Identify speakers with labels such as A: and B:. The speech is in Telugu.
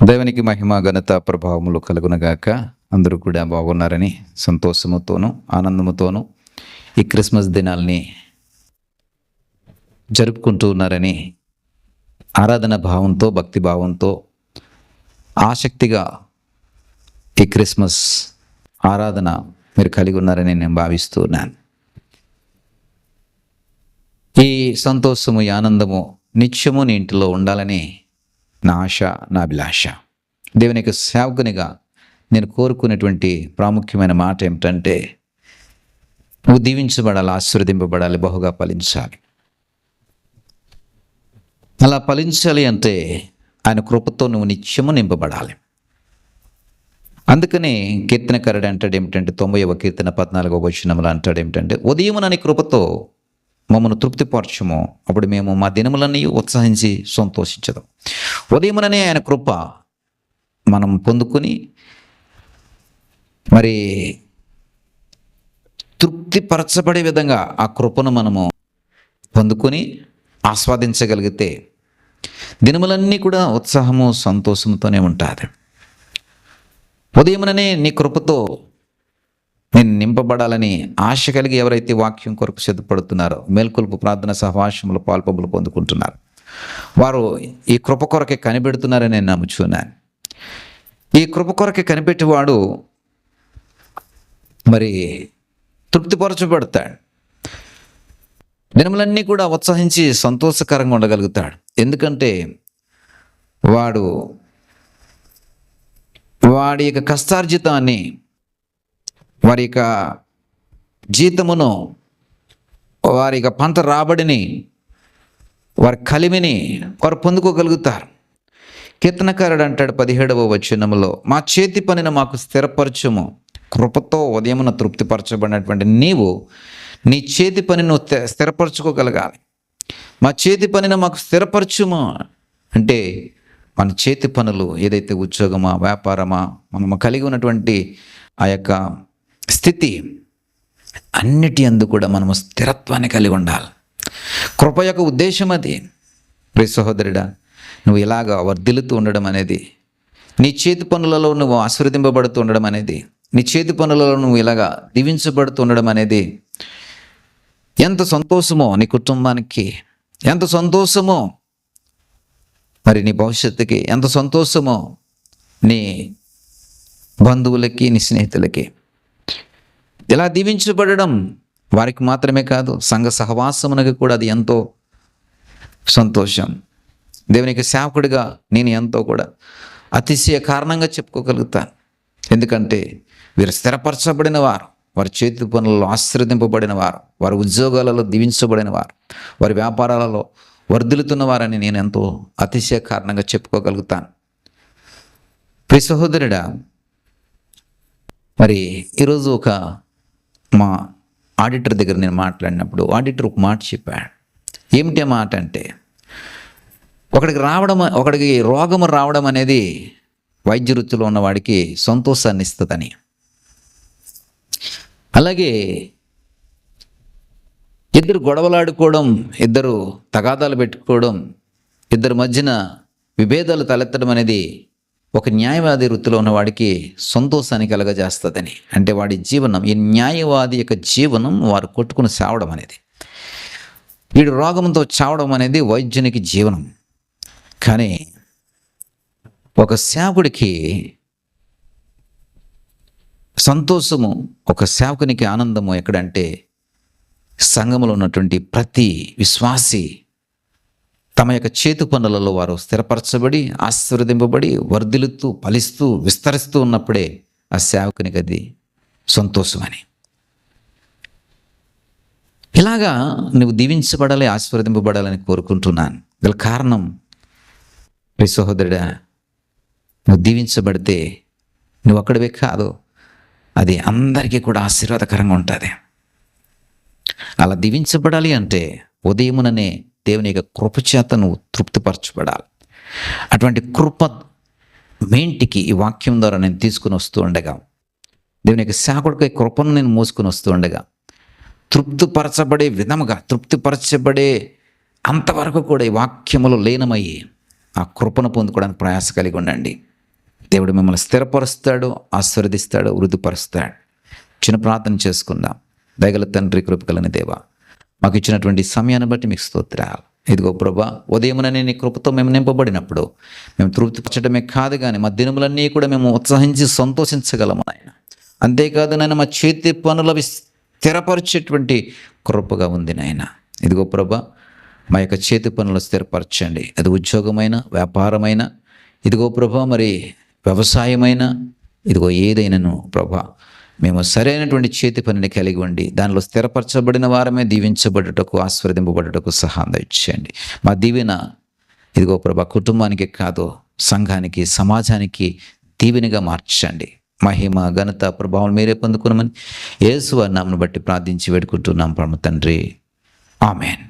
A: దేవునికి మహిమ ఘనత ప్రభావములు కలుగునగాక. అందరూ కూడా బాగున్నారని సంతోషముతోనూ ఆనందముతోనూ ఈ క్రిస్మస్ దినాల్ని జరుపుకుంటూ ఉన్నారని ఆరాధన భావంతో భక్తి భావంతో ఆసక్తిగా ఈ క్రిస్మస్ ఆరాధన మీరు కలిగి ఉన్నారని నేను భావిస్తూ ఉన్నాను. ఈ సంతోషము ఈ ఆనందము నిత్యము నీ ఇంటిలో ఉండాలని నా ఆశ, నా అభిలాష. దేవుని యొక్క సేవకునిగా నేను కోరుకునేటువంటి ప్రాముఖ్యమైన మాట ఏమిటంటే, నువ్వు దీవించబడాలి, ఆశీర్వదింపబడాలి, బహుగా ఫలించాలి. అలా ఫలించాలి అంటే ఆయన కృపతో నువ్వు నిత్యము నింపబడాలి. అందుకని కీర్తనకారుడు అంటాడు ఏమిటంటే, 90వ కీర్తన 14వ వచనంలో అంటాడు ఏమిటంటే, ఉదయమునని కృపతో మమ్మను తృప్తిపరచుము, అప్పుడు మేము మా దినములన్నీ ఉత్సాహించి సంతోషించదాం. ఉదయముననే ఆయన కృప మనం పొందుకుని మరి తృప్తిపరచబడే విధంగా ఆ కృపను మనము పొందుకొని ఆస్వాదించగలిగితే దినములన్నీ కూడా ఉత్సాహము సంతోషంతోనే ఉంటుంది. ఉదయముననే నీ కృపతో నేను నింపబడాలని ఆశ కలిగి ఎవరైతే వాక్యం కొరకు సిద్ధపడుతున్నారో, మేల్కొల్పు ప్రార్థన సహవాసములు పాల్పొబులు పొందుకుంటున్నారు, వారు ఈ కృప కొరకే కనిపెడుతున్నారని నేను నమ్ముచున్నాను. ఈ కృప కొరకే కనిపెట్టేవాడు మరి తృప్తిపరచబడతాడు, దినములన్నీ కూడా ఉత్సహించి సంతోషకరంగా ఉండగలుగుతాడు. ఎందుకంటే వాడి యొక్క కష్టార్జితాన్ని, వారి యొక్క జీతమును, వారి యొక్క పంట రాబడిని, వారి కలిమిని వారు పొందుకోగలుగుతారు. కీర్తనకారుడు అంటాడు 17వ వచనములో, మా చేతి పనిని మాకు స్థిరపరచుము. కృపతో ఉదయమున తృప్తిపరచబడినటువంటి నీవు నీ చేతి పనిని నువ్వు స్థిరపరచుకోగలగాలి. మా చేతి పనిని మాకు స్థిరపరచుము అంటే మన చేతి పనులు ఏదైతే ఉద్యోగమా, వ్యాపారమా, మనము కలిగి ఉన్నటువంటి ఆ యొక్క స్థితి అన్నిటి అందు కూడా మనము స్థిరత్వాన్ని కలిగి ఉండాలి. కృప యొక్క ఉద్దేశం అది. ప్రియ సహోదరుడా, నువ్వు ఇలాగా వర్ధిల్లుతూ ఉండడం అనేది, నీ చేతి పనులలో నువ్వు ఆశీర్వదింపబడుతూ ఉండడం అనేది, నీ చేతి పనులలో నువ్వు ఇలాగా దీవించబడుతూ ఉండడం అనేది ఎంత సంతోషమో నీ కుటుంబానికి, ఎంత సంతోషమో మరి నీ భవిష్యత్తుకి, ఎంత సంతోషమో నీ బంధువులకి, నీ స్నేహితులకి. ఇలా దీవించబడడం వారికి మాత్రమే కాదు, సంఘ సహవాసమునకు కూడా అది ఎంతో సంతోషం. దేవునికి సేవకుడిగా నేను ఎంతో కూడా అతిశయ కారణంగా చెప్పుకోగలుగుతాను. ఎందుకంటే వీరు స్థిరపరచబడిన వారు, వారి చేతి పనులలో ఆశీర్వదింపబడిన వారు, వారి ఉద్యోగాలలో దీవించబడిన వారు, వారి వ్యాపారాలలో వర్ధిల్లుతున్న వారని నేను ఎంతో అతిశయ కారణంగా చెప్పుకోగలుగుతాను. ప్రియ సహోదరుడా, మరి ఈరోజు మా ఆడిటర్ దగ్గర నేను మాట్లాడినప్పుడు ఆడిటర్ ఒక మాట చెప్పాడు. ఏమిటి ఆ మాట అంటే, ఒకడికి రోగము రావడం అనేది వైద్య వృత్తిలో ఉన్నవాడికి సంతోషాన్ని ఇస్తుందని, అలాగే ఇద్దరు గొడవలాడుకోవడం, ఇద్దరు తగాదాలు పెట్టుకోవడం, ఇద్దరి మధ్యన విభేదాలు తలెత్తడం అనేది ఒక న్యాయవాది వృత్తిలో ఉన్నవాడికి సంతోషాన్ని కలగజేస్తుందని. అంటే వాడి జీవనం, ఈ న్యాయవాది యొక్క జీవనం వారు కొట్టుకుని చావడం అనేది, వీడు రోగంతో చావడం అనేది వైద్యునికి జీవనం. కానీ ఒక సేవకుడికి సంతోషము, ఒక సేవకునికి ఆనందము ఎక్కడంటే, సంఘములో ఉన్నటువంటి ప్రతి విశ్వాసి తమ యొక్క చేతు పనులలో వారు స్థిరపరచబడి ఆశీర్వదింపబడి వర్ధిల్లుతూ ఫలిస్తూ విస్తరిస్తూ ఉన్నప్పుడే ఆ సేవకునికి అది సంతోషమని. ఇలాగా నువ్వు దీవించబడాలి, ఆశీర్వదింపబడాలని కోరుకుంటున్నాను. గల కారణం, ప్రియ సహోదరుడా, నువ్వు దీవించబడితే నువ్వు అక్కడివే కాదు, అది అందరికీ కూడా ఆశీర్వాదకరంగా ఉంటుంది. అలా దీవించబడాలి అంటే ఉదయముననే దేవుని యొక్క కృప చేత నువ్వు తృప్తిపరచబడాలి. అటువంటి కృప మేంటికి ఈ వాక్యం ద్వారా నేను తీసుకుని వస్తూ ఉండగా, దేవుని యొక్క సేవకుడికి కృపను నేను మోసుకుని వస్తూ ఉండగా, తృప్తిపరచబడే విధముగా, తృప్తిపరచబడే అంతవరకు కూడా ఈ వాక్యములో లీనమయ్యి ఆ కృపను పొందుకోవడానికి ప్రయాస కలిగి ఉండండి. దేవుడు మిమ్మల్ని స్థిరపరుస్తాడు, ఆశీర్వదిస్తాడు, వృద్ధిపరుస్తాడు. చిన్న ప్రార్థన చేసుకుందాం. దయగల తండ్రి, కృపగలని దేవా, మాకు ఇచ్చినటువంటి సమయాన్ని బట్టి మీకు స్తోత్రాలు. ఇదిగో ప్రభా, ఉదయముననే నీ కృపతో మేము నింపబడినప్పుడు మేము తృప్తిపరచడమే కాదు కానీ మా దినములన్నీ కూడా మేము ఉత్సాహించి సంతోషించగలము నాయన. అంతేకాదు నాయన, మా చేతి పనులు స్థిరపరిచేటువంటి కృపగా ఉంది నాయన. ఇదిగో ప్రభా, మా యొక్క చేతి పనులు స్థిరపరచండి. అది ఉద్యోగమైన, వ్యాపారమైన, ఇదిగో ప్రభా మరి వ్యవసాయమైన, ఇదిగో ఏదైనాను ప్రభా, మేము సరైనటువంటి చేతి పనిని కలిగి ఉండి దానిలో స్థిరపరచబడిన వారమే దీవించబడుటకు, ఆశీర్వదింపబడుటకు సహాయం ఇచ్చేయండి. మా దీవెన ఇదిగో ప్రభా కుటుంబానికి కాదు, సంఘానికి, సమాజానికి దీవెనగా మార్చండి. మహిమ, ఘనత, ప్రభావం మీరే పొందుకున్నామని యేసు నామమును బట్టి ప్రార్థించి వేడుకుంటున్నాం పరమ తండ్రి. ఆమేన్.